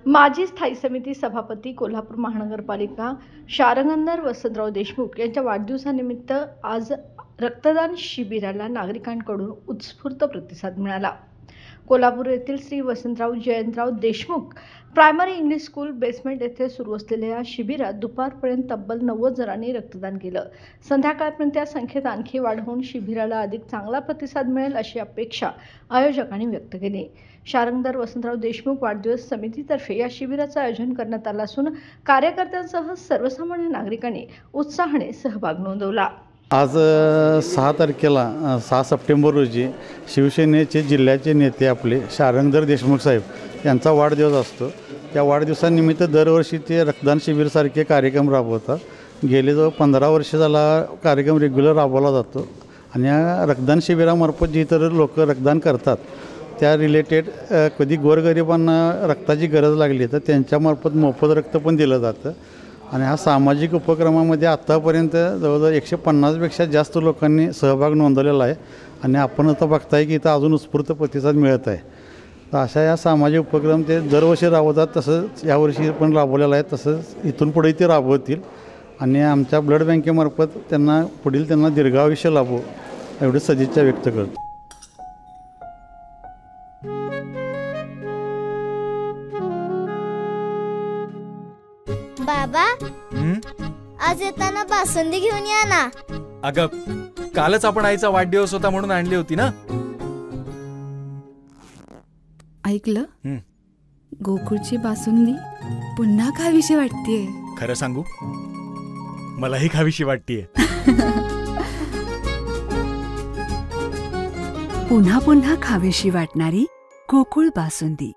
माजी स्थायी समिती सभापती कोल्हापूर महानगरपालिका शारंगधर वसंतराव देशमुख यांच्या वाढदिवसानिमित्त आज रक्तदान शिबिराला नागरिकांकडून उत्स्फूर्त प्रतिसाद मिळाला। कोल्हापूर येथील Shri Vasantrao Jayantrao Deshmukh primary English school basement येथे सुरू असलेल्या या शिबिरात दुपारपर्यंत तब्बल 90 जणांनी रक्तदान केलं। संध्याकाळपर्यंत या संख्येत आणखी वाढ होऊन शिबिराला अधिक चांगला प्रतिसाद मिळेल अशी अपेक्षा आयोजकांनी व्यक्त केली। शारंगधर वसंतराव देशमुख वाढदिवस समितीतर्फे या शिबिराचं आयोजन करण्यात आलं असून कार्यकर्त्यांसह सर्वसामान्य नागरिकांनी उत्साहाने सहभाग नोंदवला। आज 6 तारखेला 6 सप्टेंबर रोजी शिवसेनेचे जिल्ह्याचे नेते आपले शारंगधर देशमुख साहेब यांचा वाढदिवस असतो। त्या वाढदिवसानिमित्त दरवर्षी ते रक्तदान शिबिरसारखे कार्यक्रम राबवतात। गेले जो 15 वर्ष झाला कार्यक्रम रेग्युलर राबवला जातो आणि या रक्तदान शिबिरामार्फत जी इतर लोक रक्तदान करतात त्या रिलेटेड कधी गोरगरिबांना रक्ताची गरज लागली तर त्यांच्यामार्फत मोफत रक्त पण दिलं जातं। आणि हा सामाजिक उपक्रमामध्ये आत्तापर्यंत जवळजवळ 150पेक्षा जास्त लोकांनी सहभाग नोंदवलेला आहे आणि आपण आता बघताय की इथं अजून उत्स्फूर्त प्रतिसाद मिळत आहे। तर अशा या सामाजिक उपक्रम ते दरवर्षी राबवतात, तसंच यावर्षी पण राबवलेलं आहे, तसंच इथून पुढे ते राबवतील आणि आमच्या ब्लड बँकेमार्फत त्यांना दीर्घायुष्य लाभो एवढी सदिच्छा व्यक्त करतो। बाबा आज येताना बासुंदी घेऊन या ना। अगं कालच आपण आईचा वाढदिवस होता म्हणून आणली होती ना। ऐकलं, गोकुळची बासुंदी पुन्हा खावीशी वाटतेय। खरं सांगू, मलाही खावीशी वाटतेय। पुन्हा पुन्हा खावीशी वाटणारी गोकुळ बासुंदी।